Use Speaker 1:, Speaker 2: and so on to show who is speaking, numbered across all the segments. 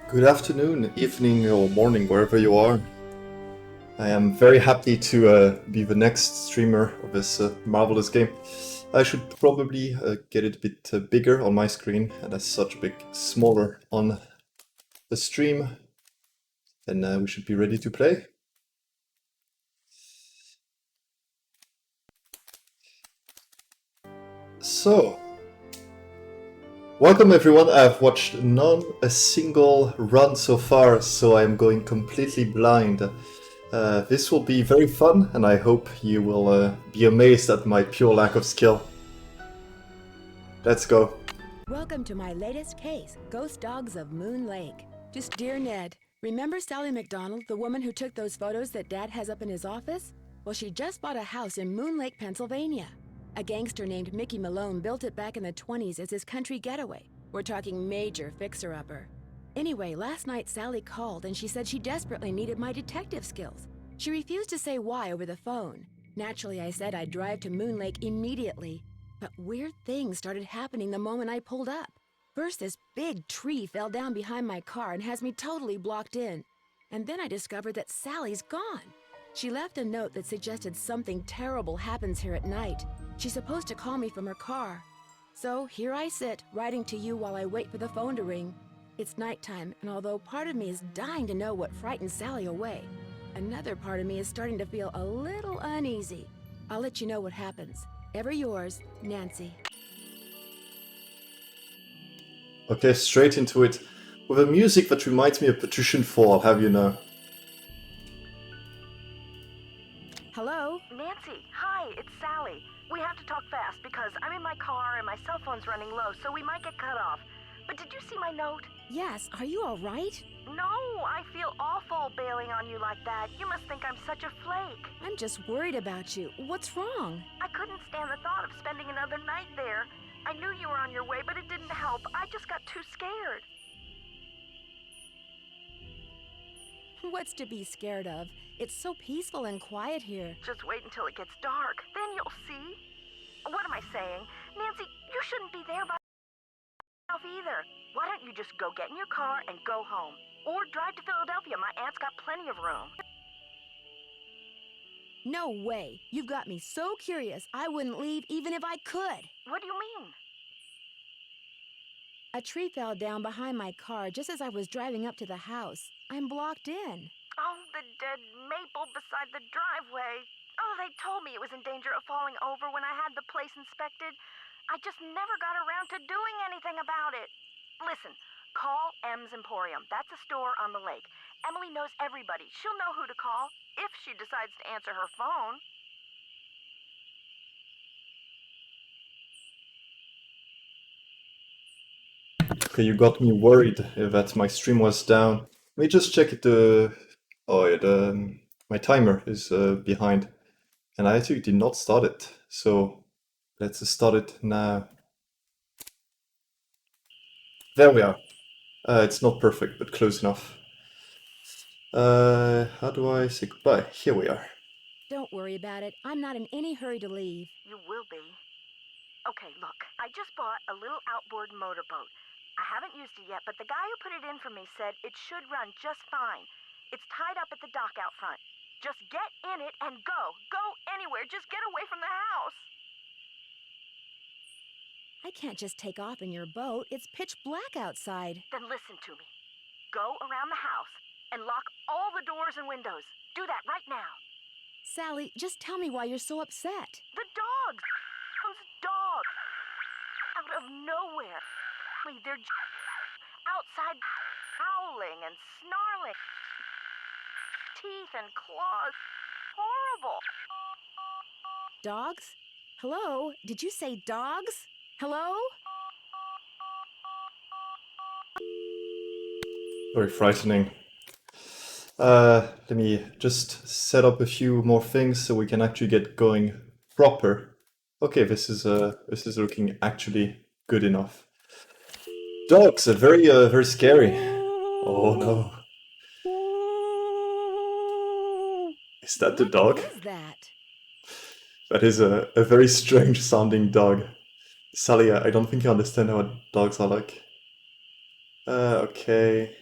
Speaker 1: Good afternoon, evening, or morning, wherever you are. I am very happy to be the next streamer of this marvelous game. I should probably get it a bit bigger on my screen, and as such a bit smaller on the stream. Then we should be ready to play. So, welcome everyone. I've watched not a single run so far, so I'm going completely blind. This will be very fun, and I hope you will be amazed at my pure lack of skill. Let's go.
Speaker 2: Welcome to my latest case, Ghost Dogs of Moon Lake. Just dear Ned, remember Sally McDonald, the woman who took those photos that Dad has up in his office? Well, she just bought a house in Moon Lake, Pennsylvania. A gangster named Mickey Malone built it back in the 20s as his country getaway. We're talking major fixer-upper. Anyway, last night Sally called and she said she desperately needed my detective skills. She refused to say why over the phone. Naturally, I said I'd drive to Moon Lake immediately. But weird things started happening the moment I pulled up. First, this big tree fell down behind my car and has me totally blocked in. And then I discovered that Sally's gone. She left a note that suggested something terrible happens here at night. She's supposed to call me from her car. So here I sit, writing to you while I wait for the phone to ring. It's nighttime, and although part of me is dying to know what frightened Sally away, another part of me is starting to feel a little uneasy. I'll let you know what happens. Ever yours, Nancy.
Speaker 1: Okay, straight into it. With a music that reminds me of Petition 4, I'll have you know.
Speaker 2: Hello?
Speaker 3: Nancy, hi, it's Sally. We have to talk fast because I'm in my car and my cell phone's running low, so we might get cut off. But did you see my note?
Speaker 2: Yes, are you all right?
Speaker 3: No, I feel awful bailing on you like that. You must think I'm such a flake.
Speaker 2: I'm just worried about you. What's wrong?
Speaker 3: I couldn't stand the thought of spending another night there. I knew you were on your way, but it didn't help. I just got too scared.
Speaker 2: What's to be scared of? It's so peaceful and quiet here.
Speaker 3: Just wait until it gets dark. Then you'll see. What am I saying? Nancy, you shouldn't be there by yourself either. Why don't you just go get in your car and go home? Or drive to Philadelphia. My aunt's got plenty of room.
Speaker 2: No way. You've got me so curious, I wouldn't leave even if I could.
Speaker 3: What do you mean?
Speaker 2: A tree fell down behind my car just as I was driving up to the house. I'm blocked in.
Speaker 3: Oh, the dead maple beside the driveway. Oh, they told me it was in danger of falling over when I had the place inspected. I just never got around to doing anything about it. Listen, call M's Emporium. That's a store on the lake. Emily knows everybody. She'll know who to call if she decides to answer her phone.
Speaker 1: Okay, you got me worried that my stream was down. Let me just check it. Oh yeah, my timer is behind, and I actually did not start it. So let's start it now. There we are. It's not perfect, but close enough. How do I say goodbye? Here we are.
Speaker 2: Don't worry about it. I'm not in any hurry to leave.
Speaker 3: You will be. Okay, look, I just bought a little outboard motorboat. I haven't used it yet, but the guy who put it in for me said it should run just fine. It's tied up at the dock out front. Just get in it and go. Go anywhere. Just get away from the house.
Speaker 2: I can't just take off in your boat. It's pitch black outside.
Speaker 3: Then listen to me. Go around the house and lock all the doors and windows. Do that right now.
Speaker 2: Sally, just tell me why you're so upset.
Speaker 3: The dogs! Those dogs! Out of nowhere. They're outside howling and snarling. Teeth and claws. Horrible.
Speaker 2: Dogs? Hello? Did you say dogs? Hello?
Speaker 1: Very frightening. Let me just set up a few more things so we can actually get going proper. Okay, this is looking actually good enough. Dogs are very scary. Oh no. Is that the dog?
Speaker 2: What is that?
Speaker 1: That is a very strange sounding dog. Sally, I don't think you understand what dogs are like. Okay.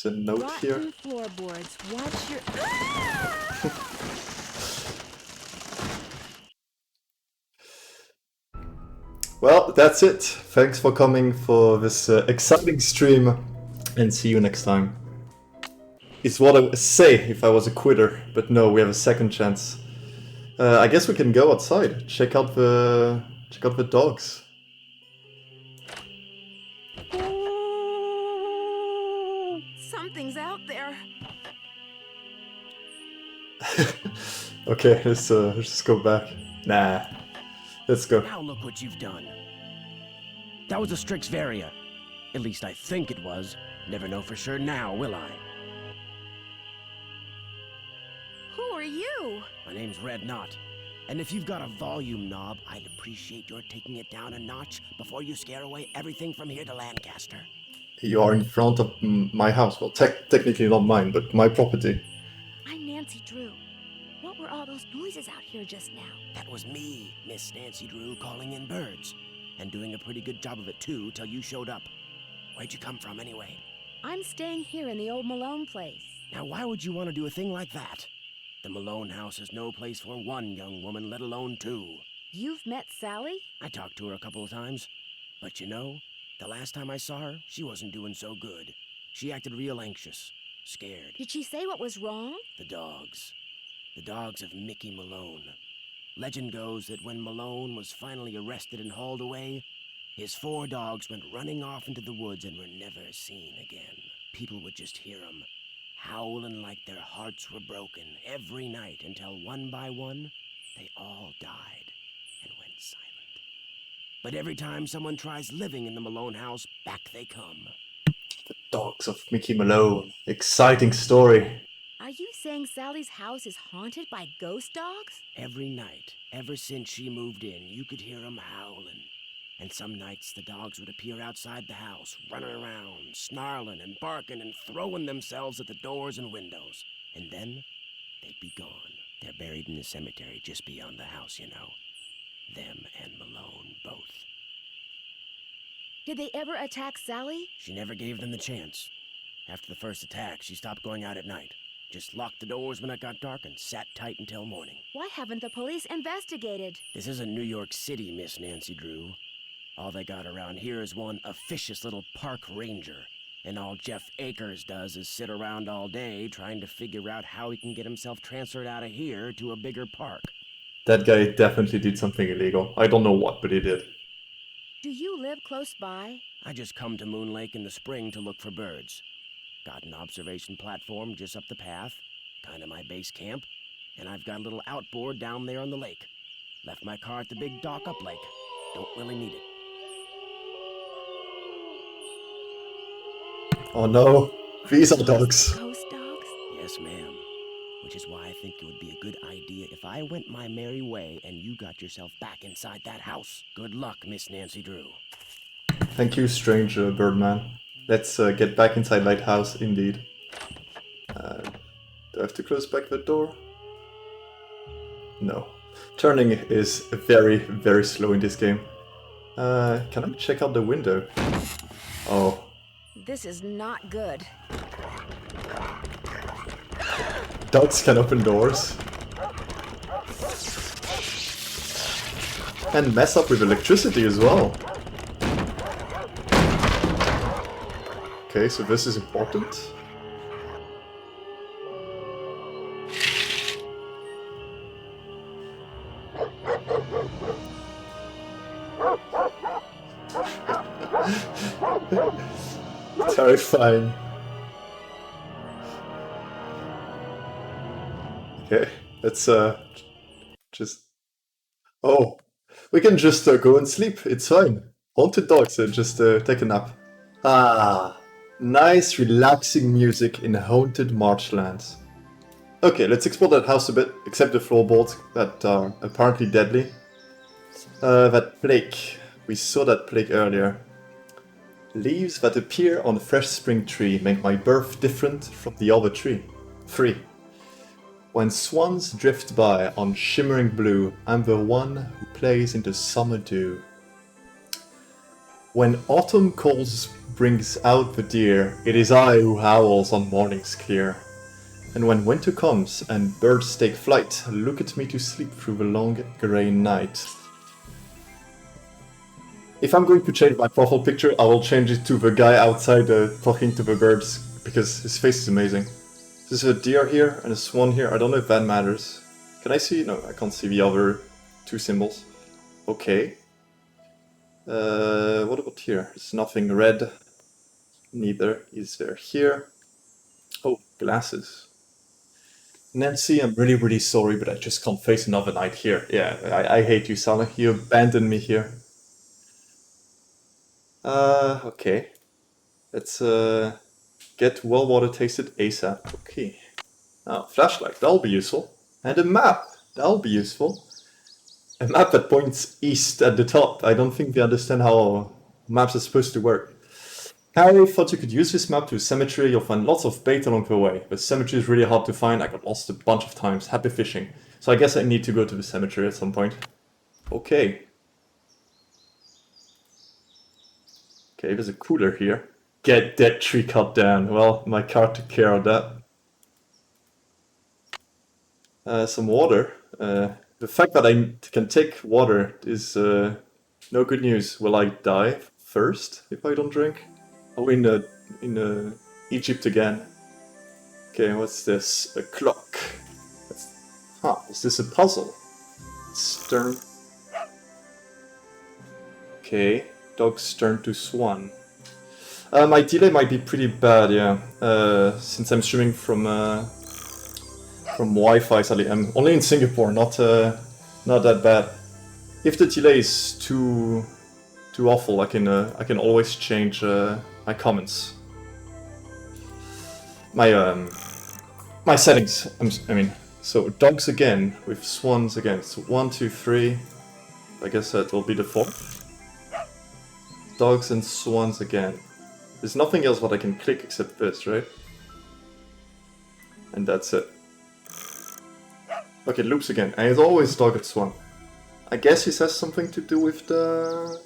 Speaker 1: There's a note here.
Speaker 2: Rotten floorboards. Watch your.
Speaker 1: Well, that's it. Thanks for coming for this exciting stream, and see you next time. Is what I would say if I was a quitter, but no, we have a second chance. I guess we can go outside. Check out the dogs.
Speaker 2: Something's out there.
Speaker 1: Okay, let's just go back. Nah, let's go.
Speaker 4: Now look what you've done. That was a Strixvaria. At least I think it was. Never know for sure now, will I?
Speaker 2: Who are you?
Speaker 4: My name's Red Knot. And if you've got a volume knob, I'd appreciate your taking it down a notch before you scare away everything from here to Lancaster.
Speaker 1: You are in front of my house. Well, technically not mine, but my property.
Speaker 5: I'm Nancy Drew. What were all those noises out here just now?
Speaker 4: That was me, Miss Nancy Drew, calling in birds. And doing a pretty good job of it too, till you showed up. Where'd you come from anyway?
Speaker 2: I'm staying here in the old Malone place.
Speaker 4: Now why would you want to do a thing like that? The Malone house is no place for one young woman, let alone two.
Speaker 2: You've met Sally?
Speaker 4: I talked to her a couple of times. But you know, the last time I saw her, she wasn't doing so good. She acted real anxious, scared.
Speaker 2: Did she say what was wrong?
Speaker 4: The dogs. The dogs of Mickey Malone. Legend goes that when Malone was finally arrested and hauled away, his 4 dogs went running off into the woods and were never seen again. People would just hear them, howling like their hearts were broken every night until one by one, they all died and went silent. But every time someone tries living in the Malone house, back they come.
Speaker 1: The dogs of Mickey Malone. Exciting story.
Speaker 2: Are you saying Sally's house is haunted by ghost dogs?
Speaker 4: Every night, ever since she moved in, you could hear them howling. And some nights the dogs would appear outside the house, running around, snarling and barking and throwing themselves at the doors and windows. And then they'd be gone. They're buried in the cemetery just beyond the house, you know. Them and Malone both.
Speaker 2: Did they ever attack Sally?
Speaker 4: She never gave them the chance. After the first attack, she stopped going out at night. Just locked the doors when it got dark and sat tight until morning.
Speaker 2: Why haven't the police investigated?
Speaker 4: This isn't New York City, Miss Nancy Drew. All they got around here is one officious little park ranger. And all Jeff Akers does is sit around all day trying to figure out how he can get himself transferred out of here to a bigger park.
Speaker 1: That guy definitely did something illegal. I don't know what, but he did.
Speaker 2: Do you live close by?
Speaker 4: I just come to Moon Lake in the spring to look for birds. Got an observation platform just up the path, kinda my base camp, and I've got a little outboard down there on the lake. Left my car at the big dock up lake. Don't really need it.
Speaker 1: Oh no, these are dogs.
Speaker 2: Ghost dogs?
Speaker 4: Yes, ma'am. Which is why I think it would be a good idea if I went my merry way and you got yourself back inside that house. Good luck, Miss Nancy Drew.
Speaker 1: Thank you, strange Birdman. Let's get back inside Lighthouse, indeed. Do I have to close back the door? No. Turning is very, very slow in this game. Can I check out the window? Oh.
Speaker 2: This is not good.
Speaker 1: Dogs can open doors. And mess up with electricity as well. Okay, so this is important. Terrifying. Okay, let's just... Oh, we can just go and sleep, it's fine. Haunted dogs, just take a nap. Ah, nice relaxing music in haunted marshlands. Okay, let's explore that house a bit, except the floorboards that are apparently deadly. That plague, we saw that plague earlier. Leaves that appear on a fresh spring tree make my birth different from the other tree. 3. When swans drift by on shimmering blue, I'm the one who plays in the summer dew. When autumn calls brings out the deer. It is I who howls on mornings clear. And when winter comes and birds take flight, look at me to sleep through the long grey night. If I'm going to change my profile picture, I will change it to the guy outside talking to the birds, because his face is amazing. There's a deer here and a swan here. I don't know if that matters. Can I see? No, I can't see the other two symbols. Okay. What about here? There's nothing red. Neither is there here. Oh, glasses. Nancy, I'm really, really sorry, but I just can't face another night here. Yeah, I hate you, Sally. You abandoned me here. Okay. Let's get well water tasted ASAP. Okay. Now, flashlight, that'll be useful. And a map, that'll be useful. A map that points east at the top. I don't think they understand how maps are supposed to work. Harry thought you could use this map to a cemetery. You'll find lots of bait along the way. The cemetery is really hard to find. I got lost a bunch of times. Happy fishing. So I guess I need to go to the cemetery at some point. Okay. Okay, there's a cooler here. Get that tree cut down. Well, my car took care of that. Some water. The fact that I can take water is no good news. Will I die first if I don't drink? Oh, in Egypt again. Okay, what's this? A clock. Huh, is this a puzzle? Stern. Okay, dog's turn to swan. My delay might be pretty bad, yeah. Since I'm streaming from Wi-Fi, sadly. I'm only in Singapore, not that bad. If the delay is too awful, I can always change my comments. My settings. I mean, so dogs again with swans again. So 1, 2, 3. I guess that will be the 4th. Dogs and swans again. There's nothing else that I can click except this, right? And that's it. Okay, loops again. And it's always dog and swan. I guess this has something to do with the